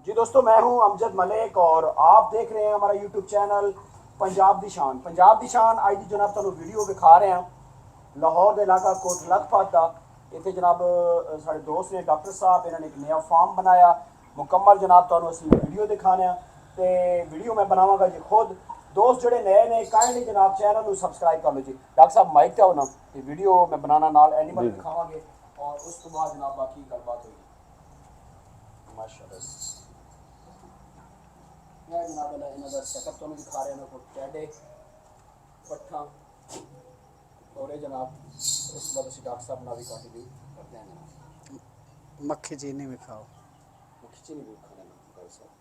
जी दोस्तों, मैं हूं अमजद मलिक और आप देख रहे हैं हमारा यूट्यूब चैनल पंजाब दी शान। पंजाब दी शान आज दी जनाब तुहानू वीडियो दिखा रहे हैं लाहौर के इलाका कोट लखपत का। इतने जनाब साढ़े दोस्त ने डॉक्टर साहब, इन्होंने एक नया फार्म बनाया मुकम्मल। जनाब तुहानू असीं वीडियो दिखाने तो वीडियो मैं बनावांगा जी खुद। दोस्त जोड़े नए ने काइंडली जनाब चैनल को सबसक्राइब कर लो जी। डॉक्टर साहब माइक ते आओ ना, ये वीडियो मैं बनाना नाल एनिमल दिखावांगे और उस तो बाद जनाब बाकी गलबात होगी। माशाल्लाह मैं जनाब इन्हों का सेटअप तुम दिखा रहे हैं, टैडे पट्ठा और ये जनाब उस बाद असीं डॉक्टर साहब नाल भी कंटिन्यू करते हैं जनाब। मक्खी चीनी भी खाओ। मक्खी चीनी भी खाने ना डॉक्टर साहब।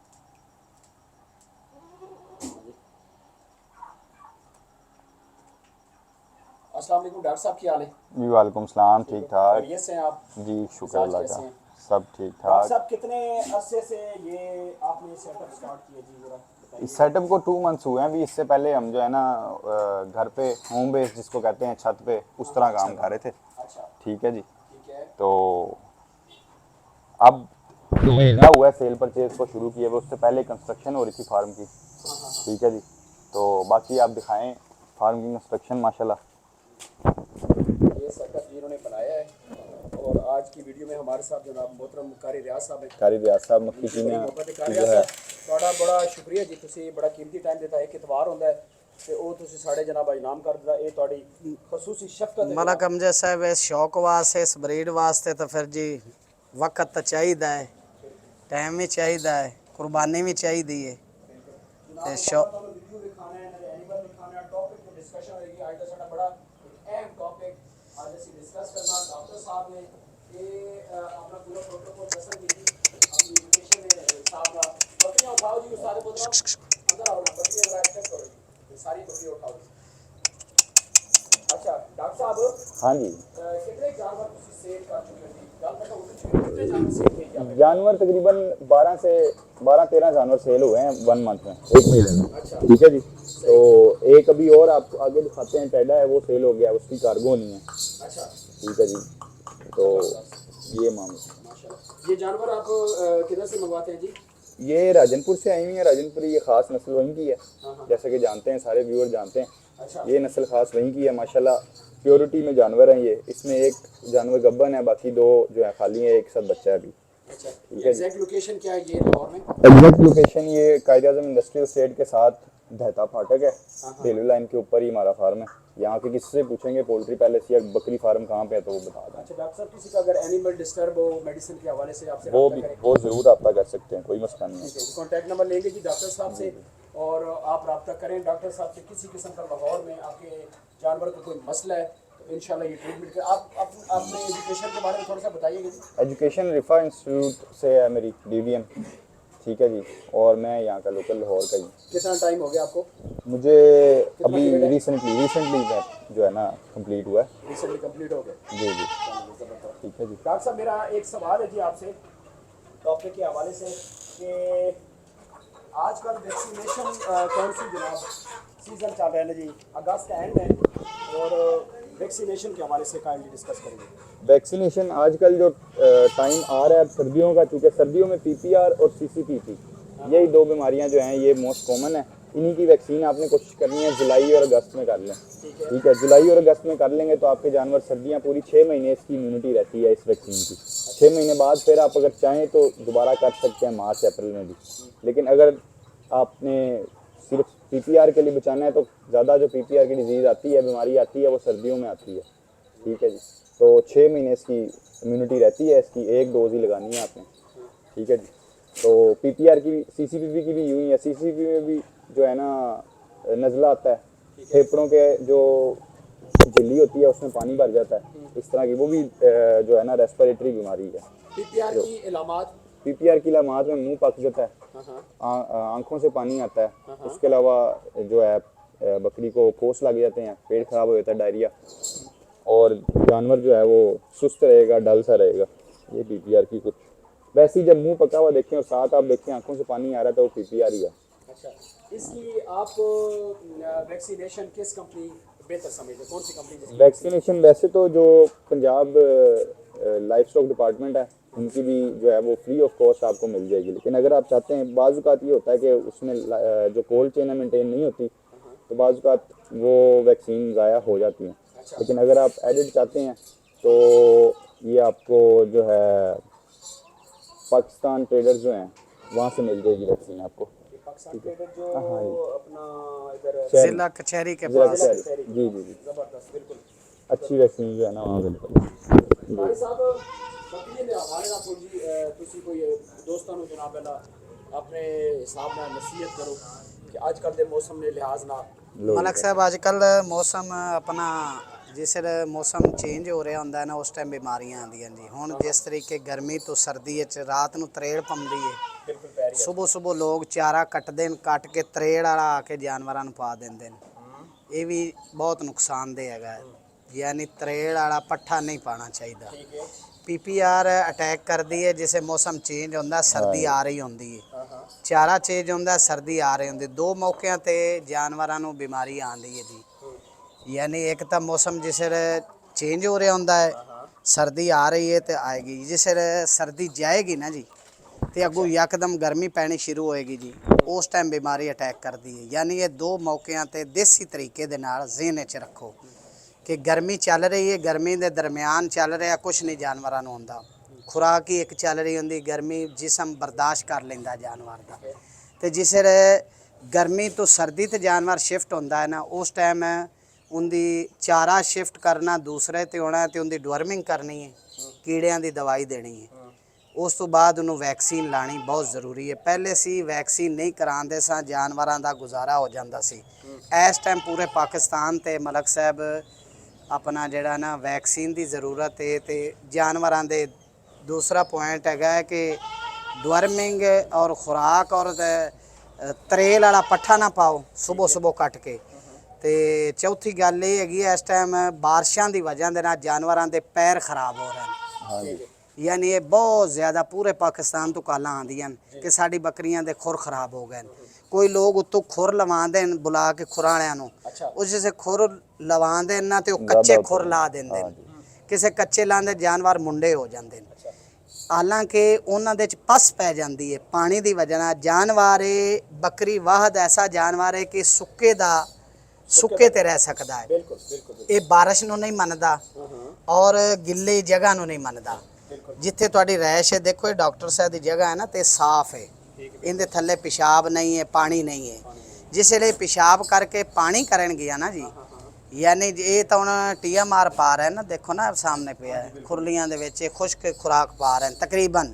अस्सलाम वालेकुम डॉक्टर साहब, क्या हाल है? जी वालेकुम सलाम, ठीक ठाक खैरियत से हैं आप? जी, शुक्र अल्लाह का, सब ठीक डॉक्टर ठाक। साहब कितने अरसे से ये आपने सेटअप स्टार्ट किया जी, जरा बताइए। इस सेटअप को 2 मंथ्स हुए हैं अभी। इससे पहले हम जो है ना घर पे होम बेस जिसको कहते हैं छत पे, उस तरह काम कर रहे थे। अच्छा ठीक है जी। ठीक है। तो अब जो महीना हुआ है सेल परचेज को शुरू किए हुए, उससे पहले कंस्ट्रक्शन हो रही थी फार्म की। ठीक है जी। तो बाकी आप दिखाएं फार्म की कंस्ट्रक्शन माशाल्लाह। ये सेटअप जिन्होंने बनाया है और आज की वीडियो में हमारे साथ जनाब मोहतरम कारी रियाज साहब है। कारी रियाज साहब मक्खी बड़ी चीनी मोहब्बत है कारी रियाज साहब, ਤੁਹਾਡਾ ਬੜਾ ਸ਼ੁਕਰੀਆ ਜੀ। ਤੁਸੀਂ ਬੜਾ ਕੀਮਤੀ ਟਾਈਮ ਦਿੱਤਾ। ਇੱਕ ਇਤਵਾਰ ਹੁੰਦਾ ਹੈ ਤੇ ਉਹ ਤੁਸੀਂ ਸਾਡੇ ਜਨਾਬ ਇਨਾਮ ਕਰ ਦਿੱਤਾ। ਇਹ ਤੁਹਾਡੀ ਖਸੂਸੀ ਸ਼ਫਕਤ ਹੈ। मलक अमजद साहब इस शौक वास्ते, इस ब्रीड वास्ते तो फिर जी वक्त तो चाहिए है, टाइम भी चाहिए है, कुर्बानी भी चाहिए है। जनाब शौक ਤੁਹਾਨੂੰ ਵੀਡੀਓ ਦਿਖਾਣਾ ਹੈ, ਇਹਨਾਂ ਐਨੀਮਲ ਦਿਖਾਣਾ ਹੈ, ਟੌਪਿਕ ਤੇ ਡਿਸਕਸ਼ਨ ਹੋਏਗੀ। ਅੱਜ ਦਾ ਸਾਡਾ ਬੜਾ ਅਹਿਮ ਟੌਪਿਕ ਅੱਜ ਅਸੀਂ ਡਿਸਕਸ ਕਰਨਾ। ਡਾਕਟਰ ਸਾਹਿਬ ਨੇ ਇਹ ਆਪਣਾ ਪੂਰਾ प्रोटोकॉल ਦੱਸਣਗੇ ਜੀ, अपनी एजुकेशन हिसाब का। बकरियाँ उठाओ जी, सारे पुत्र अंदर आओ ना, बकरियाँ जरा एक्सेप्ट करो जी, सारी बकरियाँ उठाओ जी। अच्छा डॉक्टर साहब, हाँ जी। कितने जानवर तुसी सेल कर चुके हैं? गल मैं कितने जानवर सेल किए जाते हैं? जानवर तकरीबन 12-13 जानवर सेल हुए हैं 1 मंथ में, 1 महीने में। अच्छा ठीक है जी। तो एक अभी और आपको आगे दिखाते हैं, टेडा है वो सेल हो गया, उसकी कार्गो नहीं है। अच्छा ठीक है जी। तो ये मामला, माशाल्लाह। ये जानवर आप किधर से मंगवाते हैं जी? ये राजनपुर से आई हुई है। राजनपुरी ये ख़ास नस्ल वहीं की है, हाँ। जैसे कि जानते हैं सारे व्यूअर जानते हैं। अच्छा ये नस्ल ख़ास वहीं की है माशाल्लाह। प्योरिटी में जानवर हैं ये। इसमें एक जानवर गब्बन है, बाकी 2 जो है खाली है, एक साथ बच्चा है अभी। अच्छा। ठीक है। एग्जैक्ट लोकेशन क्या है ये लाहौर में? एग्जैक्ट लोकेशन ये कायद-ए-आज़म इंडस्ट्रियल स्टेट के साथ दहता फाटक है, रेलवे लाइन के ऊपर ही हमारा फार्म है। यहाँ के किसी से पूछेंगे पोल्ट्री पैलेस या बकरी फार्म कहाँ पे है तो वो बता दें। अच्छा डॉक्टर साहब, किसी का अगर एनिमल डिस्टर्ब हो मेडिसिन के हवाले से आपसे वो ज़रूर रब्ता कर सकते हैं, कोई मसला नहीं है। कॉन्टैक्ट नंबर लेंगे जी डॉक्टर साहब से और आप रब्ता करें डॉक्टर साहब से। किसी किस्म का लाहौर में आपके जानवर का कोई मसला है तो इंशाल्लाह ये ट्रीटमेंट कर। आप अपने एजुकेशन के बारे में थोड़ा सा बताइएगा जी। एजुकेशन रिफा इंस्टीट्यूट से है मेरी, DVM। ठीक है जी। और मैं यहाँ का लोकल लाहौर का ही। कितना टाइम हो गया आपको? मुझे अभी रिसेंटली मैं जो है ना कंप्लीट हुआ है। रिसेंटली कंप्लीट हो गया जी जी। ठीक है जी। डॉक्टर साहब मेरा एक सवाल है जी आपसे टॉपिक के हवाले से कि आजकल वैक्सीनेशन कौन सी जनाब सीज़न चल रहा है ना जी, अगस्त का एंड है और वैक्सीनेशन के हवाले से काइंडली डिस्कस करेंगे। वैक्सीनेशन आजकल जो टाइम आ रहा है अब सर्दियों का, चूँकि सर्दियों में PPR और CCPP यही 2 बीमारियां जो हैं ये मोस्ट कॉमन है। इन्हीं की वैक्सीन आपने कोशिश करनी है जुलाई और अगस्त में कर लें। ठीक है। जुलाई और अगस्त में कर लेंगे तो आपके जानवर सर्दियां पूरी 6 महीने इसकी इम्यूनिटी रहती है इस वैक्सीन की। 6 महीने बाद फिर आप अगर चाहें तो दोबारा कर सकते हैं मार्च अप्रैल में भी। लेकिन अगर आपने सिर्फ PPR के लिए बचाना है तो ज़्यादा जो PPR की डिजीज़ आती है, बीमारी आती है, वो सर्दियों में आती है। ठीक है जी। तो 6 महीने इसकी इम्यूनिटी रहती है, इसकी 1 डोज ही लगानी है आपने। ठीक है जी। तो PPR की CCPP की भी यूँ ही है। CCPP में भी जो है ना नज़ला आता है, फेफड़ों के जो झिल्ली होती है उसमें पानी भर जाता है, इस तरह की वो भी जो है ना रेस्पिरेटरी बीमारी है। PPR की इलामात? PPR की इलामात में मुंह पक जाता है, आंखों से पानी आता है। उसके अलावा जो है बकरी को पोस लग जाते हैं, पेट खराब हो जाता है, डायरिया, और जानवर जो है वो सुस्त रहेगा, डल सा रहेगा। ये PPR की कुछ। वैसे ही जब मुंह पका हुआ देखें और साथ आप देखें आंखों से पानी आ रहा है तो वो PPR ही है। अच्छा, इसकी आप वैक्सीनेशन किस कंपनी बेहतर समझते हैं, कौन सी कंपनी? वैक्सीनेशन वैसे तो जो पंजाब लाइफ स्टॉक डिपार्टमेंट है उनकी भी जो है वो फ्री ऑफ कॉस्ट आपको मिल जाएगी। लेकिन अगर आप चाहते हैं, बाज़ औक़ात ये होता है कि उसमें जो कोल्ड चेन है मेंटेन नहीं होती, तो बाज़ औक़ात वो वैक्सीन ज़ाया हो जाती हैं। लेकिन अगर आप एडिड चाहते हैं तो ये आपको जो है पाकिस्तान ट्रेडर्स जो हैं वहाँ से मिल जाएगी वैक्सीन आपको। पाकिस्तान ट्रेडर जो हाँ जी, अपना इधर शहर जिला कचहरी के ज़िला पास। कचहरी, जी जी जी, जबरदस्त, बिल्कुल। अच्छी वैक्सीन जो है ना वहाँ मिलती कारी है। साहब बकरियां दे हवाले नाल थोड़ी जी तुसी कोई दोस्तां नूं जनाब अल्लाह अपने हिसाब नाल नसीहत करो कि अजकल दे मौसम दे लिहाज नाल ਮਲਕ ਸਾਹਿਬ ਅੱਜ ਕੱਲ ਮੌਸਮ ਆਪਣਾ ਜਿਸ ਵੇਲੇ ਮੌਸਮ ਚੇਂਜ ਹੋ ਰਿਹਾ ਹੁੰਦਾ ਹੈ ਨਾ ਉਸ ਟਾਈਮ ਬਿਮਾਰੀਆਂ ਆਉਂਦੀਆਂ ਜੀ। ਹੁਣ ਜਿਸ ਤਰੀਕੇ ਗਰਮੀ ਤੋਂ ਸਰਦੀ ਵਿੱਚ ਰਾਤ ਨੂੰ ਤਰੇੜ ਪੰਦੀ ਹੈ, बिल्कुल पै रही है। ਸਵੇਰ ਸਵੇਰ ਲੋਕ ਚਾਰਾ ਕੱਟਦੇ ਨੇ, ਕੱਟ ਕੇ ਤਰੇੜ ਵਾਲਾ ਆ ਕੇ ਜਾਨਵਰਾਂ ਨੂੰ ਪਾ ਦਿੰਦੇ ਨੇ। ਇਹ ਵੀ ਬਹੁਤ ਨੁਕਸਾਨਦੇਹ ਹੈਗਾ ਹੈ। ਯਾਨੀ ਤਰੇੜ ਵਾਲਾ ਪੱਠਾ ਨਹੀਂ ਪਾਣਾ ਚਾਹੀਦਾ। ठीक है। ਪੀਪੀਆਰ ਅਟੈਕ ਕਰਦੀ ਹੈ ਜਿਸੇ ਮੌਸਮ ਚੇਂਜ ਹੁੰਦਾ, ਸਰਦੀ ਆ ਰਹੀ ਹੁੰਦੀ ਹੈ, हाँ हाँ ਚਾਰਾ ਚੇਂਜ ਹੁੰਦਾ, ਸਰਦੀ ਆ ਰਹੀ ਹੁੰਦੀ। ਦੋ ਮੌਕਿਆਂ ਤੇ ਜਾਨਵਰਾਂ ਨੂੰ ਬਿਮਾਰੀ ਆਉਂਦੀ ਹੈ ਜੀ। ਯਾਨੀ ਇੱਕ ਤਾਂ ਮੌਸਮ ਜਿਸ ਵੇਲੇ ਚੇਂਜ ਹੋ ਰਿਹਾ ਹੁੰਦਾ ਹੈ, ਸਰਦੀ ਆ ਰਹੀ ਹੈ ਤੇ ਆਏਗੀ। ਜਿਸ ਵੇਲੇ ਸਰਦੀ ਜਾਏਗੀ ਨਾ ਜੀ ਤੇ ਅੱਗੋਂ ਯਕਦਮ ਗਰਮੀ ਪੈਣੀ ਸ਼ੁਰੂ ਹੋਏਗੀ ਜੀ, ਉਸ ਟਾਈਮ ਬਿਮਾਰੀ ਅਟੈਕ ਕਰਦੀ ਹੈ। ਯਾਨੀ ਇਹ ਦੋ ਮੌਕਿਆਂ ਤੇ ਦੇਸੀ ਤਰੀਕੇ ਦੇ ਨਾਲ ਜ਼ਿਹਨ 'ਚ ਰੱਖੋ ਕਿ ਗਰਮੀ ਚੱਲ ਰਹੀ ਹੈ, ਗਰਮੀ ਦੇ ਦਰਮਿਆਨ ਚੱਲ ਰਿਹਾ, ਕੁਛ ਨਹੀਂ ਜਾਨਵਰਾਂ ਨੂੰ ਹੁੰਦਾ। ਖੁਰਾਕ ਹੀ ਇੱਕ ਚੱਲ ਰਹੀ ਹੁੰਦੀ, ਗਰਮੀ ਜਿਸਮ ਬਰਦਾਸ਼ਤ ਕਰ ਲੈਂਦਾ ਜਾਨਵਰ ਦਾ। ਤੇ ਜਿਸ ਵੇਲੇ ਗਰਮੀ ਤੋਂ ਸਰਦੀ ਤੇ ਜਾਨਵਰ ਸ਼ਿਫਟ ਹੁੰਦਾ ਹੈ ਨਾ, ਉਸ ਟਾਈਮ ਉਹਦੀ ਚਾਰਾ ਸ਼ਿਫਟ ਕਰਨਾ ਦੂਸਰੇ ਤੇ ਹੋਣਾ ਤੇ ਉਹਦੀ ਡਵਰਮਿੰਗ ਕਰਨੀ ਹੈ, ਕੀੜਿਆਂ ਦੀ ਦਵਾਈ ਦੇਣੀ ਹੈ। ਉਸ ਤੋਂ ਬਾਅਦ ਉਹਨੂੰ ਵੈਕਸੀਨ ਲਾਣੀ ਬਹੁਤ ਜ਼ਰੂਰੀ ਹੈ। ਪਹਿਲੇ ਸੀ ਵੈਕਸੀਨ ਨਹੀਂ ਕਰਾਉਂਦੇ ਸਾਂ, ਜਾਨਵਰਾਂ ਦਾ ਗੁਜ਼ਾਰਾ ਹੋ ਜਾਂਦਾ ਸੀ। ਇਸ ਟਾਈਮ ਪੂਰੇ ਪਾਕਿਸਤਾਨ ਤੇ ਮਲਕ ਸਾਹਿਬ ਆਪਣਾ ਜਿਹੜਾ ਨਾ ਵੈਕਸੀਨ ਦੀ ਜ਼ਰੂਰਤ ਹੈ। ਤੇ ਜਾਨਵਰਾਂ ਦੇ ਦੂਸਰਾ ਪੁਆਇੰਟ ਹੈਗਾ ਹੈ ਕਿ ਡਵਰਮਿੰਗ ਔਰ ਖੁਰਾਕ ਔਰ ਤਰੇਲ ਵਾਲਾ ਪੱਠਾ ਨਾ ਪਾਓ ਸਵੇਰ ਸਵੇਰ ਕੱਟ ਕੇ। ਤੇ ਚੌਥੀ ਗੱਲ ਇਹ ਹੈਗੀ ਇਸ ਟਾਈਮ ਬਾਰਿਸ਼ਾਂ ਦੀ ਵਜ੍ਹਾ ਦੇ ਨਾਲ ਜਾਨਵਰਾਂ ਦੇ ਪੈਰ ਖਰਾਬ ਹੋ ਰਹੇ ਨੇ। हाँ जी, ਯਾਨੀ ਇਹ ਬਹੁਤ ਜ਼ਿਆਦਾ ਪੂਰੇ ਪਾਕਿਸਤਾਨ ਤੋਂ ਕਾਲਾਂ ਆਉਂਦੀਆਂ ਨੇ ਕਿ ਸਾਡੀ ਬੱਕਰੀਆਂ ਦੇ ਖੁਰ ਖਰਾਬ ਹੋ ਗਏ ਨੇ। ਕੋਈ ਲੋਕ ਉੱਤੋਂ ਖੁਰ ਲਵਾਉਂਦੇ ਨੇ ਬੁਲਾ ਕੇ ਖੁਰਾਂ ਵਾਲਿਆਂ ਨੂੰ, अच्छा ਉਸ ਜਿਸੇ ਖੁਰ ਲਵਾਉਂਦੇ ਨੇ ਨਾ ਤੇ ਉਹ ज़्यादा ਕੱਚੇ होता ਖੁਰ है। ਲਾ ਦਿੰਦੇ हाँ ਨੇ। जी, ਕਿਸੇ ਕੱਚੇ ਲਾਉਂਦੇ ਜਾਨਵਰ ਮੁੰਡੇ ਹੋ ਜਾਂਦੇ ਨੇ। अच्छा ਹਾਲਾਂਕਿ ਉਹਨਾਂ ਦੇ ਚ ਪਸ ਪੈ ਜਾਂਦੀ ਹੈ ਪਾਣੀ ਦੀ ਵਜ੍ਹਾ ਨਾਲ। ਜਾਨਵਰ ਇਹ ਬੱਕਰੀ ਵਾਹਦ ਐਸਾ ਜਾਨਵਰ ਹੈ ਕਿ ਸੁੱਕੇ ਤੇ ਰਹਿ ਸਕਦਾ ਹੈ। बिल्कुल बिल्कुल बिल्कुल। ਇਹ ਬਾਰਿਸ਼ ਨੂੰ ਨਹੀਂ ਮੰਨਦਾ हाँ ਔਰ ਗਿੱਲੀ ਜਗ੍ਹਾ ਨੂੰ ਨਹੀਂ ਮੰਨਦਾ। बिल्कुल ਜਿੱਥੇ ਤੁਹਾਡੀ ਰਹਿਸ਼ ਹੈ, ਦੇਖੋ ਇਹ ਡਾਕਟਰ ਸਾਹਿਬ ਦੀ ਜਗ੍ਹਾ ਹੈ ਨਾ ਤੇ ਸਾਫ਼ ਹੈ, ठीक है। ਇਹਦੇ ਥੱਲੇ ਪਿਸ਼ਾਬ ਨਹੀਂ ਹੈ, ਪਾਣੀ ਨਹੀਂ ਹੈ। ਜਿਸ ਵੇਲੇ ਪਿਸ਼ਾਬ ਕਰਕੇ ਪਾਣੀ ਕਰਨ ਗਿਆ ਨਾ ਜੀ, ਯਾਨੀ ਇਹ ਤਾਂ ਹੁਣ TMR ਪਾ ਰਹੇ ਨਾ, ਦੇਖੋ ਨਾ ਸਾਹਮਣੇ ਪਿਆ ਹੈ ਖੁਰਲੀਆਂ ਦੇ ਵਿੱਚ ਇਹ ਖੁਸ਼ਕ ਖੁਰਾਕ ਪਾ ਰਹੇ ਨੇ ਤਕਰੀਬਨ।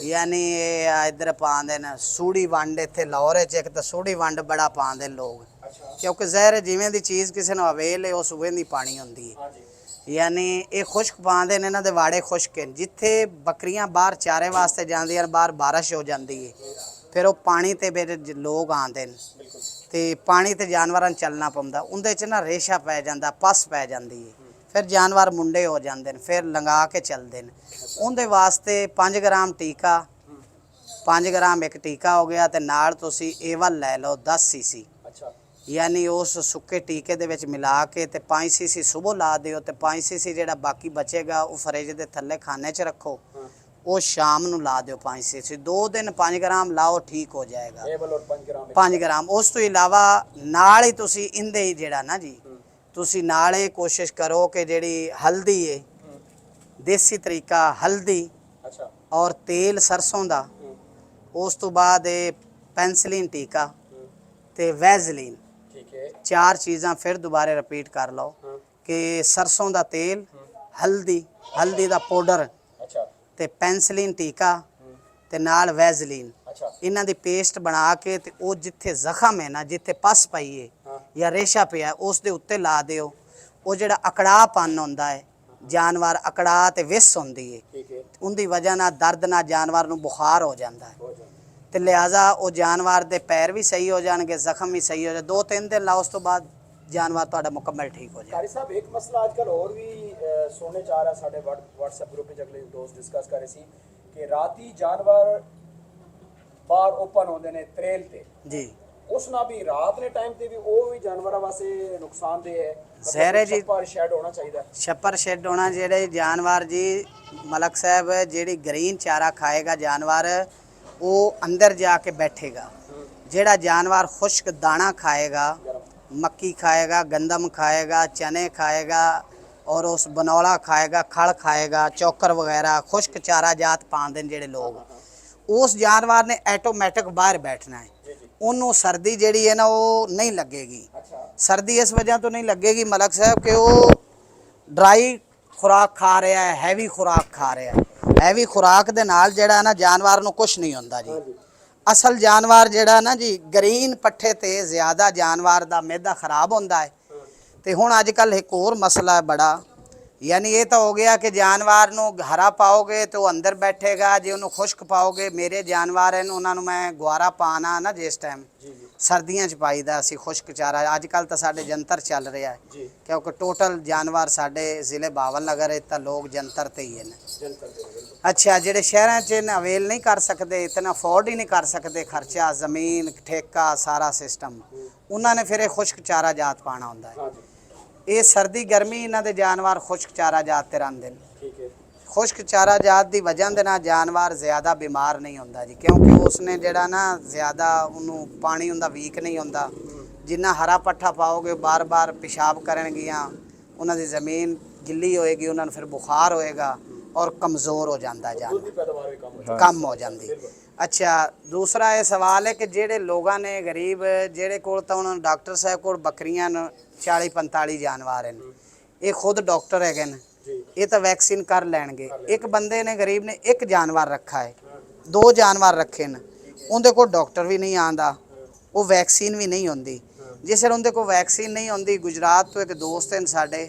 ਯਾਨੀ ਇਹ ਇੱਧਰ ਪਾਉਂਦੇ ਨੇ ਸੂੜੀ ਵੰਡ, ਇੱਥੇ ਲਾਹੌਰ 'ਚ ਇੱਕ ਤਾਂ ਸੂੜੀ ਵੰਡ ਬੜਾ ਪਾਉਂਦੇ ਲੋਕ, अच्छा ਕਿਉਂਕਿ ਜ਼ਹਿਰ ਜਿਵੇਂ ਦੀ ਚੀਜ਼ ਕਿਸੇ ਨੂੰ ਅਵੇਲ ਹੈ ਉਸ ਉਵੇਂ ਦੀ ਪਾਣੀ ਹੁੰਦੀ ਹੈ। हाँ जी ਯਾਨੀ ਇਹ ਖੁਸ਼ਕ ਪਾਉਂਦੇ ਨੇ, ਇਹਨਾਂ ਦੇ ਵਾੜੇ ਖੁਸ਼ਕ ਨੇ। ਜਿੱਥੇ ਬੱਕਰੀਆਂ ਬਾਹਰ ਚਾਰੇ ਵਾਸਤੇ ਜਾਂਦੀਆਂ, ਬਾਹਰ ਬਾਰਿਸ਼ ਹੋ ਜਾਂਦੀ ਹੈ, ਫਿਰ ਉਹ ਪਾਣੀ ਤੇ ਫਿਰ ਲੋਕ ਆਉਂਦੇ ਨੇ बिल्कुल ਤੇ ਪਾਣੀ ਤੇ ਜਾਨਵਰਾਂ ਨੂੰ ਚੱਲਣਾ ਪੈਂਦਾ। ਉਹਦੇ 'ਚ ਨਾ ਰੇਸ਼ਾ ਪੈ ਜਾਂਦਾ, ਪਸ ਪੈ ਜਾਂਦੀ ਹੈ, ਫਿਰ ਜਾਨਵਰ ਮੁੰਡੇ ਹੋ ਜਾਂਦੇ ਨੇ, ਫਿਰ ਲੰਗਾ ਕੇ ਚੱਲਦੇ ਨੇ। ਉਹਦੇ ਵਾਸਤੇ 5 ਗ੍ਰਾਮ ਟੀਕਾ, 5 ਗ੍ਰਾਮ ਇੱਕ ਟੀਕਾ ਹੋ ਗਿਆ ਤੇ ਨਾਲ ਤੁਸੀਂ ਏਵਲ ਲੈ ਲਓ 10 cc। अच्छा ਯਾਨੀ ਉਸ ਸੁੱਕੇ ਟੀਕੇ ਦੇ ਵਿੱਚ ਮਿਲਾ ਕੇ ਤੇ 5 cc ਸੁਬਹ ਲਾ ਦਿਓ ਤੇ 5 cc ਜਿਹੜਾ ਬਾਕੀ ਬਚੇਗਾ ਉਹ ਫਰਿੱਜ ਦੇ ਥੱਲੇ ਖਾਨੇ 'ਚ ਰੱਖੋ। ਉਹ ਸ਼ਾਮ ਨੂੰ ਲਾ ਦਿਓ 5 cc। 2 ਦਿਨ 5 ਗ੍ਰਾਮ ਲਾਓ, ਠੀਕ ਹੋ ਜਾਏਗਾ। एबल और 5 ग्राम 5 ਗ੍ਰਾਮ। ਉਸ ਤੋਂ ਇਲਾਵਾ ਨਾਲ ਹੀ ਤੁਸੀਂ ਇਹਦੇ ਹੀ ਜਿਹੜਾ ਨਾ ਜੀ, ਤੁਸੀਂ ਨਾਲ ਇਹ ਕੋਸ਼ਿਸ਼ ਕਰੋ ਕਿ ਜਿਹੜੀ ਹਲਦੀ ਹੈ, ਦੇਸੀ ਤਰੀਕਾ ਹਲਦੀ अच्छा ਔਰ ਤੇਲ ਸਰਸੋਂ ਦਾ, ਉਸ ਤੋਂ ਬਾਅਦ ਇਹ ਪੈਨਸਲੀਨ ਟੀਕਾ ਤੇ ਵੈਜ਼ਲੀਨ, ठीक है 4 ਚੀਜ਼ਾਂ ਫਿਰ ਦੁਬਾਰੇ ਰਿਪੀਟ ਕਰ ਲਓ हाँ ਕਿ ਸਰਸੋਂ ਦਾ ਤੇਲ, ਹਲਦੀ ਦਾ ਪਾਊਡਰ अच्छा ਤੇ ਪੈਨਸਲੀਨ ਟੀਕਾ ਤੇ ਨਾਲ ਵੈਜ਼ਲੀਨ, अच्छा ਇਹਨਾਂ ਦੀ ਪੇਸਟ ਬਣਾ ਕੇ ਤੇ ਉਹ ਜਿੱਥੇ ਜ਼ਖਮ ਹੈ ਨਾ, ਜਿੱਥੇ ਪਸ ਪਈ ਹੈ हाँ ਜਾਂ ਰੇਸ਼ਾ ਪਿਆ, ਉਸ ਦੇ ਉੱਤੇ ਲਾ ਦਿਓ। ਉਹ ਜਿਹੜਾ ਅਕੜਾਪਨ ਹੁੰਦਾ ਹੈ, ਜਾਨਵਰ ਅਕੜਾ ਤੇ ਵਿਸ ਹੁੰਦੀ ਹੈ, ठीक है ਉਹਦੀ ਵਜ੍ਹਾ ਨਾਲ ਦਰਦ ਨਾਲ ਜਾਨਵਰ ਨੂੰ ਬੁਖਾਰ ਹੋ ਜਾਂਦਾ ਹੈ हो जाए ਤੇ ਲਿਹਾਜ਼ਾ ਉਹ ਜਾਨਵਰ ਦੇ ਪੈਰ ਵੀ ਸਹੀ ਹੋ ਜਾਣਗੇ, ਜ਼ਖਮ ਵੀ ਸਹੀ ਹੋ ਜਾਏ। 2-3 ਦਿਨ ਲਾਓ, ਉਸ ਤੋਂ ਬਾਅਦ ਜਾਨਵਰ ਤੁਹਾਡਾ ਮੁਕੰਮਲ ਠੀਕ ਹੋ ਜਾਏ। कारी साहब एक मसला आजकल और भी सोने च आ रहा साढ़े WhatsApp ग्रुप में अगले दोस्त डिस्कस कर रहे सी कि राती जानवर बाहर ओपन होंदे ने त्रेल ते जी ਉਸ ਨਾਲ ਵੀ ਰਾਤ ਦੇ ਟਾਈਮ ਤੇ ਵੀ ਉਹ ਵੀ ਜਾਨਵਰਾਂ ਵਾਸਤੇ ਨੁਕਸਾਨਦੇਹ ਹੈ। ਜ਼ਹਿਰ ਹੈ ਜੀ। ਪਰ ਸ਼ੈਡ ਹੋਣਾ ਚਾਹੀਦਾ। ਛੱਪਰ ਸ਼ੈੱਡ ਹੋਣਾ, ਜਿਹੜੇ ਜਾਨਵਰ ਜੀ ਮਲਕ ਸਾਹਿਬ ਜਿਹੜੀ ਗ੍ਰੀਨ ਚਾਰਾ ਖਾਏਗਾ ਜਾਨਵਰ ਉਹ ਅੰਦਰ ਜਾ ਕੇ ਬੈਠੇਗਾ। ਜਿਹੜਾ ਜਾਨਵਰ ਖੁਸ਼ਕ दाना ਖਾएगा, मक्की खाएगा, गंदम खाएगा, चने खाएगा और उस बनौला खाएगा, खड़ खाएगा, चौकर वगैरह खुश्क चारा जात पाते ਜਿਹੜੇ लोग उस जानवर ने ऐटोमैटिक बाहर बैठना है। ਉਹਨੂੰ ਸਰਦੀ ਜਿਹੜੀ ਹੈ ਨਾ ਉਹ ਨਹੀਂ ਲੱਗੇਗੀ। ਸਰਦੀ ਇਸ ਵਜ੍ਹਾ ਤੋਂ ਨਹੀਂ ਲੱਗੇਗੀ ਮਲਕ ਸਾਹਿਬ ਕਿ ਉਹ ਡਰਾਈ ਖੁਰਾਕ ਖਾ ਰਿਹਾ ਹੈ, ਹੈਵੀ ਖੁਰਾਕ ਖਾ ਰਿਹਾ ਹੈ। ਹੈਵੀ ਖੁਰਾਕ ਦੇ ਨਾਲ ਜਿਹੜਾ ਨਾ ਜਾਨਵਰ ਨੂੰ ਕੁਝ ਨਹੀਂ ਹੁੰਦਾ ਜੀ। ਅਸਲ ਜਾਨਵਰ ਜਿਹੜਾ ਨਾ ਜੀ ਗ੍ਰੀਨ ਪੱਠੇ ਤੇ ਜ਼ਿਆਦਾ ਜਾਨਵਰ ਦਾ ਮਿਹਦਾ ਖਰਾਬ ਹੁੰਦਾ ਹੈ। ਤੇ ਹੁਣ ਅੱਜ ਕੱਲ ਇੱਕ ਹੋਰ ਮਸਲਾ ਹੈ ਬੜਾ, यानी ये तो हो गया कि जानवर ਨੂੰ ਹਰਾ ਪਾਓਗੇ तो अंदर बैठेगा, ਜੇ ਉਹਨੂੰ ਖੁਸ਼ਕ ਪਾਓਗੇ। ਮੇਰੇ ਜਾਨਵਰ ਹਨ ਉਹਨਾਂ ਨੂੰ ਮੈਂ ਗੁਆਰਾ ਪਾਣਾ ਨਾ ਜਿਸ ਟਾਈਮ ਸਰਦੀਆਂ 'ਚ ਪਾਈਦਾ ਅਸੀਂ ਖੁਸ਼ਕ ਚਾਰਾ। ਅੱਜ ਕੱਲ ਤਾਂ ਸਾਡੇ ਜੰਤਰ ਚੱਲ ਰਿਹਾ ਹੈ ਕਿਉਂਕਿ ਟੋਟਲ ਜਾਨਵਰ ਸਾਡੇ ਜ਼ਿਲ੍ਹੇ ਬਾਵਲ ਨਗਰ ਤਾਂ ਲੋਕ ਜੰਤਰ ਤੇ ਹੀ ਹਨ। ਅੱਛਾ, ਜਿਹੜੇ ਸ਼ਹਿਰਾਂ 'ਚ ਅਵੇਲ ਨਹੀਂ ਕਰ ਸਕਦੇ, ਇਤਨਾ ਅਫੋਰਡ ਹੀ ਨਹੀਂ ਕਰ ਸਕਦੇ ਖਰਚਾ, ਜ਼ਮੀਨ ਠੇਕਾ ਸਾਰਾ ਸਿਸਟਮ, ਉਹਨਾਂ ਨੇ ਫਿਰ ਇਹ ਖੁਸ਼ਕ ਚਾਰਾ ਜਾਤ ਪਾਣਾ ਹੁੰਦਾ ਹੈ। ਇਹ ਸਰਦੀ ਗਰਮੀ ਇਹਨਾਂ ਦੇ ਜਾਨਵਰ ਖੁਸ਼ਕ ਚਾਰਾ ਜਾਤ ਤੇ ਰਹਿੰਦੇ ਨੇ। ਠੀਕ ਹੈ। ਖੁਸ਼ਕ ਚਾਰਾ ਜਾਤ ਦੀ ਵਜ੍ਹਾ ਦੇ ਨਾਲ ਜਾਨਵਰ ਜ਼ਿਆਦਾ ਬਿਮਾਰ ਨਹੀਂ ਹੁੰਦਾ ਜੀ, ਕਿਉਂਕਿ ਉਸਨੇ ਜਿਹੜਾ ਨਾ ਜ਼ਿਆਦਾ ਉਹਨੂੰ ਪਾਣੀ ਹੁੰਦਾ ਵੀਕ ਨਹੀਂ ਹੁੰਦਾ। ਜਿੰਨਾ ਹਰਾ ਪੱਠਾ ਪਾਓਗੇ ਬਾਰ-ਬਾਰ ਪਿਸ਼ਾਬ ਕਰਨਗੀਆਂ, ਉਹਨਾਂ ਦੀ ਜ਼ਮੀਨ ਗਿੱਲੀ ਹੋਏਗੀ, ਉਹਨਾਂ ਨੂੰ ਫਿਰ ਬੁਖਾਰ ਹੋਏਗਾ ਔਰ ਕਮਜ਼ੋਰ ਹੋ ਜਾਂਦਾ ਜਾਨਵਰ, ਕਮ ਹੋ ਜਾਂਦੀ। अच्छा, दूसरा ये सवाल है कि जेड़े लोगों ने गरीब जेड़े कोल तो उन्होंने डॉक्टर साहब को बकरियां 40-45 जानवर हैं, ये खुद डॉक्टर है, ये तो वैक्सीन कर लैणगे। एक बंदे ने गरीब ने एक जानवर रखा है, 2 जानवर रखे न, उनके को डॉक्टर भी नहीं आता, वो वैक्सीन भी नहीं होंदी। जिस उनके को वैक्सीन नहीं होंदी, गुजरात तो एक दोस्त हैं साडे,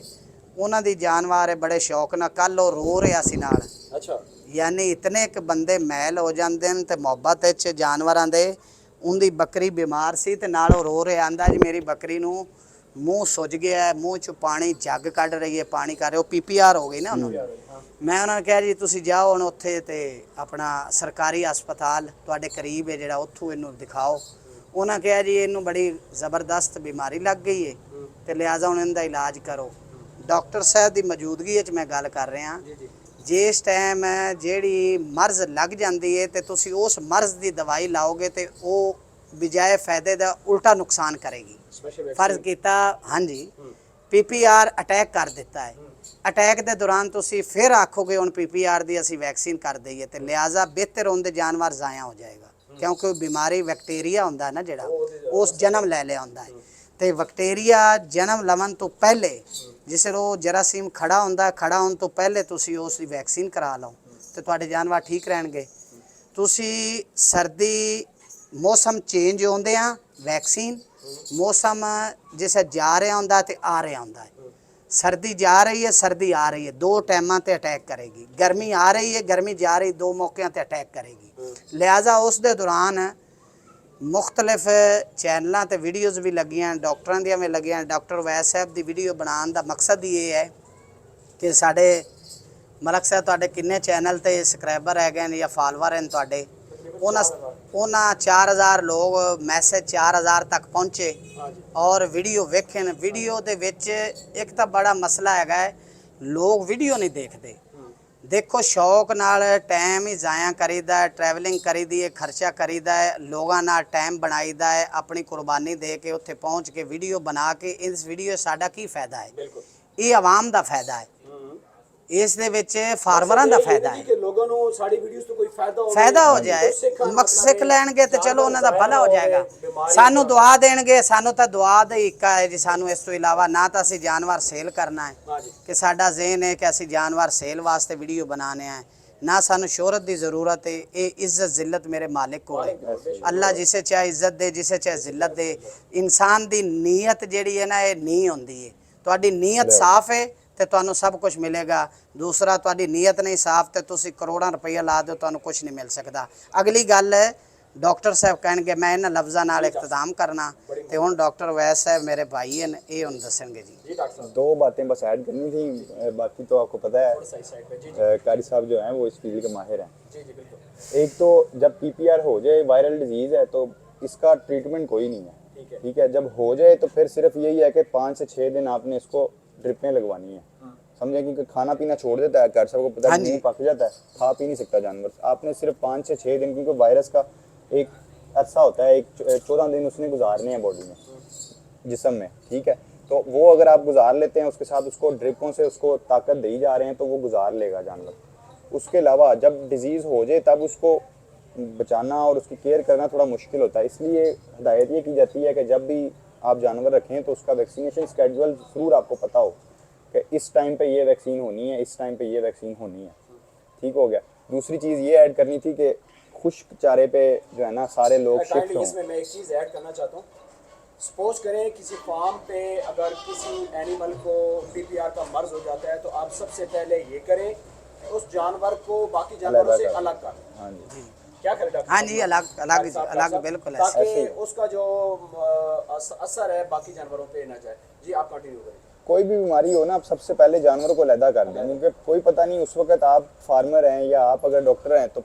उन्हों दी जानवर है बड़े शौक ना, कल वो रो रहा सी नाल। अच्छा, यानी इतने एक बंदे मैल हो जाते हैं तो मुहब्बत जानवरों के। उनकी बकरी बीमार सी ते नाल रो रहा, आंदा जी मेरी बकरी नूं मूँह सुज गया है, मूँह चो पानी जग कढ़ रही है, पानी कर रहे हो, PPR हो गई ना उन्होंने। मैं उन्होंने कहा जी तुसी जाओ हुण उत्थे ते अपना सरकारी हस्पताल तुहाडे करीब है जिहड़ा उत्थों इनू दिखाओ। उन्होंने कहा जी इनू बड़ी ज़बरदस्त बीमारी लग गई है तो लिहाजा हुण इनदा इलाज करो। डॉक्टर साहब की मौजूदगी विच मैं गल कर रहा, जिस टाइम ਜਿਹੜੀ ਮਰਜ਼ ਲੱਗ ਜਾਂਦੀ ਹੈ ਤੇ ਤੁਸੀਂ ਉਸ ਮਰਜ਼ ਦੀ ਦਵਾਈ ਲਾਓਗੇ ਤੇ ਉਹ ਬਜਾਏ ਫਾਇਦੇ ਦਾ ਉਲਟਾ ਨੁਕਸਾਨ ਕਰੇਗੀ। ਫਰਜ਼ ਕੀਤਾ ਹਾਂਜੀ PPR ਅਟੈਕ ਕਰ ਦਿੱਤਾ ਹੈ, ਅਟੈਕ ਦੇ ਦੌਰਾਨ ਤੁਸੀਂ ਫਿਰ ਆਖੋਗੇ ਹੁਣ PPR ਦੀ ਅਸੀਂ ਵੈਕਸੀਨ ਕਰ ਦਈਏ ਤੇ ਲਿਹਾਜ਼ਾ ਬਿਹਤਰ ਹੁੰਦੇ ਜਾਨਵਰ ਜ਼ਾਇਆ ਹੋ ਜਾਏਗਾ, ਕਿਉਂਕਿ ਉਹ ਬਿਮਾਰੀ ਬੈਕਟੀਰੀਆ ਹੁੰਦਾ ਨਾ ਜਿਹੜਾ ਉਸ ਜਨਮ ਲੈ ਲਿਆ ਹੁੰਦਾ ਹੈ ਤੇ ਬੈਕਟੀਰੀਆ ਜਨਮ ਲਵਣ ਤੋਂ ਪਹਿਲੇ जिस वो जरासीम खड़ा होंदा, खड़ा होने तो पहले तुसी उसकी वैक्सीन करा लो तो तुहाडे जानवर ठीक रहणगे। तुसी सर्दी मौसम चेंज होंदे आ वैक्सीन, मौसम जिसे जा रहा होंदा ते आ रहा होंदा है। सर्दी जा रही है, सर्दी आ रही है, 2 टाइमां ते अटैक करेगी। गर्मी आ रही है, गर्मी जा रही, 2 मौक़िਆਂ ते अटैक करेगी। लिहाजा उस दे दौरान मुख्तलिफ चैनलों ते वीडियोज़ भी लगियां, डॉक्टरों दियां भी लगियां। डॉक्टर वैद साहब की वीडियो बनाने का मकसद ये है कि साढ़े मलक साहब तुहाडे किन्ने चैनल ते सबसक्राइबर है गए या फॉलोवर हैं तुहाडे, उन्हां 4000 लोग मैसेज 4000 तक पहुँचे और वीडियो वेखन। वीडियो दे विच एक तो बड़ा मसला है, लोग वीडियो नहीं देखते। देखो शौक नाल टाइम ही ज़ाया करीदा है, ट्रैवलिंग करीदी है, खर्चा करीदा है, लोगों नाल टाइम बनाईदा है, अपनी कुर्बानी दे के उत्थे पहुँच के वीडियो बना के इस वीडियो साडा की फ़ायदा है? ये आवाम दा फ़ायदा है, इस दे विच फार्मरां दा फ़ायदा है कि लोगों नूं साडी वीडियोस तो कोई फ़ायदा हो जाए, मकसद सिख लैणगे ते चलो उन्हां दा भला हो जाएगा। सानू दुआ देणगे, सानू तां दुआ दा ही इक्का है जी, सानू इस तो इलावा ना तां असीं जानवर सेल करना है कि साडा ज़हन है कि असीं जानवर सेल वास्ते वीडियो बनाने हैं, ना सानू शोहरत की ज़रूरत है। ये इज़्ज़त ज़िल्लत मेरे मालिक को है, अल्लाह जिसे चाहे इज़्ज़त दे, जिसे चाहे ज़िल्लत दे। इंसान की नीयत जिहड़ी है ना ये नीह होंदी है, तुहाडी नीयत साफ है तो तुहानू सब कुछ मिलेगा। दूसरा तुहाडी नीयत नहीं साफ तो तुसी करोड़ों रुपया ला दो तुहानू कुछ नहीं मिल सकता। अगली गल है डॉक्टर साहब कहणगे मैं इन्हां लफ्ज़ां नाल इख्तिताम करना ते हुण डॉक्टर वैद साहब मेरे भाई हैं, ये हुण दस्सणगे जी। 2 बातें बस ऐड करनी थी, बाकी तो आपको पता है कारी साहब जो हैं वो इस फील्ड के माहिर हैं। एक तो जब PPR हो जाए, वायरल डिजीज़ है, तो इसका ट्रीटमेंट कोई नहीं है। ठीक है। ठीक है, जब हो जाए तो फिर सिर्फ यही है कि 5 से 6 दिन आपने इसको ड्रिपें लगवानी है, समझे, क्योंकि खाना पीना छोड़ देता है, घर सबको पता हाँ है, जी। मुंह पक जाता है, खा पी नहीं सकता जानवर। आपने सिर्फ 5 से 6 दिन, क्योंकि वायरस का एक अरसा होता है, एक 14 दिन उसने गुजारने हैं बॉडी में, जिस्म में। ठीक है, तो वो अगर आप गुजार लेते हैं, उसके साथ उसको ड्रिपों से उसको ताकत दी जा रहे हैं, तो वो गुजार लेगा जानवर। उसके अलावा जब डिजीज़ हो जाए तब उसको बचाना और उसकी केयर करना थोड़ा मुश्किल होता है, इसलिए हिदायत ये की जाती है कि जब भी आप जानवर रखें तो उसका वैक्सीनेशन स्केड्यूल ज़रूर आपको पता हो कि इस टाइम पे ये वैक्सीन होनी है, इस टाइम पे ये वैक्सीन होनी है। ठीक हो गया। दूसरी चीज़ ये ऐड करनी थी कि खुश्क चारे पे जो है ना सारे लोग शिफ्ट काइंडली हों। इसमें मैं एक चीज़ ऐड करना चाहता हूँ। सपोज करें किसी फार्म पे अगर किसी एनिमल को पीपीआर का मर्ज हो जाता है, तो आप सबसे पहले ये करें कि उस जानवर को बाकी जानवरों से अलग कर दें। हाँ जी, क्या करें डॉक्टर? हाँ जी, अलग डॉक्टर साहब, बिल्कुल ऐसे। ऐसे ताकि ही। उसका जो असर है बाकी जानवरों पे ना जाए। जी आप कंटिन्यू करें। कोई भी बीमारी हो ना, आप सबसे पहले जानवरों को अलहदा कर दें, क्योंकि कोई पता नहीं उस वक्त आप फार्मर हैं या आप अगर डॉक्टर हैं, तो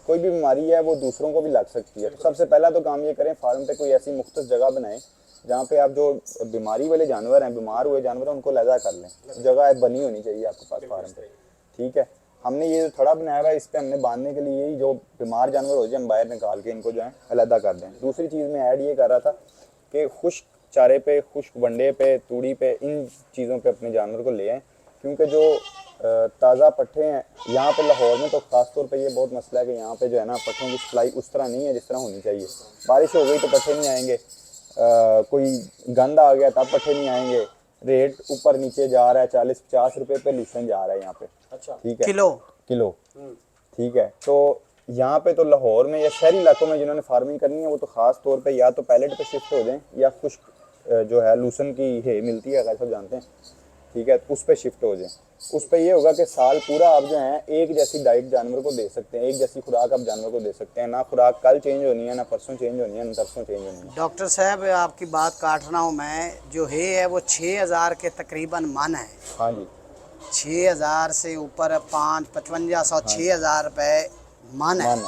कोई भी बीमारी है वो दूसरों को भी लग सकती है। तो सबसे पहला तो काम ये करें, फार्म पे कोई ऐसी मुख्तस जगह बनाएं जहाँ पे आप जो बीमारी वाले जानवर हैं, बीमार हुए जानवर हैं, उनको अलहदा कर लें। जगह बनी होनी चाहिए आपके पास फार्म पे। ठीक है, हमने ये जो थड़ा बनाया हुआ है, इस पे हमने बांधने के लिए ही जो बीमार जानवर हो जाए हम बाहर निकाल के इनको जो है अलहदा कर दें। दूसरी चीज़ मैं ऐड ये कर रहा था कि खुश्क चारे पे, खुश्क वंडे पे, तूड़ी पे, इन चीज़ों पे अपने जानवर को ले आएँ, क्योंकि जो ताज़ा पट्ठे हैं यहाँ पे लाहौर में, तो ख़ास तौर पे ये बहुत मसला है कि यहाँ पे जो है ना पट्ठों की सप्लाई उस तरह नहीं है जिस तरह होनी चाहिए। बारिश हो गई तो पट्ठे नहीं आएंगे, कोई गंद आ गया तब पट्ठे नहीं आएंगे। रेट ऊपर नीचे जा रहा है, 40-50 रुपए पे लूसन जा रहा है यहाँ पे। अच्छा। ठीक है, किलो। ठीक है, तो यहाँ पे तो लाहौर में या शहरी इलाकों में जिन्होंने फार्मिंग करनी है वो तो ख़ास तौर पे या तो पैलेट पे शिफ्ट हो जाएं, या खुश्क जो है लूसन की है मिलती है, अगर सब जानते हैं। ठीक है, उस पर शिफ्ट हो जाएं। उस पर ये होगा कि साल पूरा आप जो है एक जैसी डाइट जानवर को दे सकते हैं, एक जैसी खुराक आप जानवर को दे सकते हैं। ना खुराक कल चेंज होनी है, ना परसों चेंज होनी है, ना तरसों चेंज होनी है। डॉक्टर साहब आपकी बात काट रहा हूँ मैं, जो है वो 6000 के तकरीबन मन है। हाँ जी, 6000 से ऊपर 5500 6000 रुपये मन है। मान है।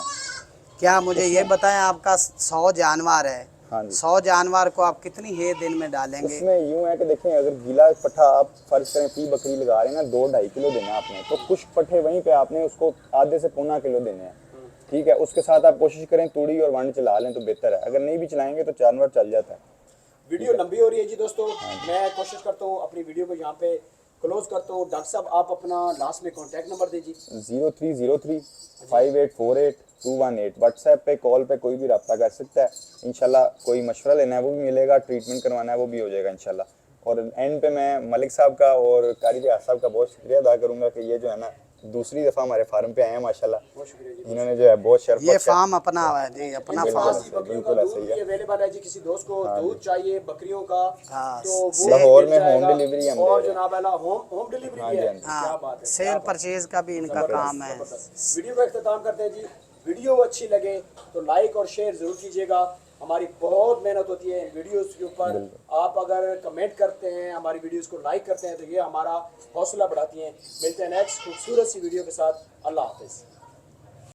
क्या मुझे ये बताएं, आपका 100 जानवर है, हाँ जी, 100 जानवर को आप कितनी है दिन में डालेंगे? उसमें यूँ है कि देखें, अगर गीला पट्ठा आप फर्ज करें फी बकरी लगा रहे हैं ना, 2-2.5 किलो देना है आपने, तो खुश्क पट्ठे वहीं पे आपने उसको आधे से पौना किलो देने हैं। ठीक है, उसके साथ आप कोशिश करें तूड़ी और वंड चला लें तो बेहतर है, अगर नहीं भी चलाएंगे तो जानवर चल जाता है। वीडियो लंबी हो रही है जी दोस्तों, मैं कोशिश करता हूँ अपनी वीडियो को यहाँ पे क्लोज करता हूँ। डॉक्टर साहब आप अपना लास्ट में कॉन्टैक्ट नंबर दीजिए। 0303-5848-218। व्हाट्सएप पे, कॉल पे कोई भी रब्ता कर सकता है। इंशाल्लाह कोई मशवरा लेना है वो भी मिलेगा, ट्रीटमेंट करवाना है वो भी हो जाएगा इंशाल्लाह। और एंड पे मैं मलिक साहब का और कारी रियाज साहब का बहुत शुक्रिया अदा करूँगा कि ये जो है ना दूसरी दफ़ा हमारे फार्म पे आए हैं माशाल्लाह। बहुत शुक्रिया जी। इन्होंने जो है बहुत शर्फ ये फार्म अपना है जी, अपना इनके फार्म। पास बकरियों का बिल्कुल दूध ऐसे ही भी है। अवेलेबल है जी। किसी दोस्त को दूध चाहिए बकरियों का हाँ, तो वो लाहौर मिल में जाएगा। होम डिलीवरी हम दे और रहे हैं। जनाब होम डिलीवरी हाँ भी जी, है। हाँ जी। क्या हाँ, बात है, सेल परचेज का भी इनका काम है। जबरदस्त। वीडियो का इख्तिताम करते हैं जी। वीडियो अच्छी लगे तो लाइक और शेयर जरूर कीजिएगा। हमारी बहुत मेहनत होती है इन वीडियोस के ऊपर। आप अगर कमेंट करते हैं, हमारी वीडियोस को लाइक करते हैं, तो ये हमारा हौसला बढ़ाती हैं। मिलते हैं नेक्स्ट खूबसूरत सी वीडियो के साथ। अल्लाह हाफिज़।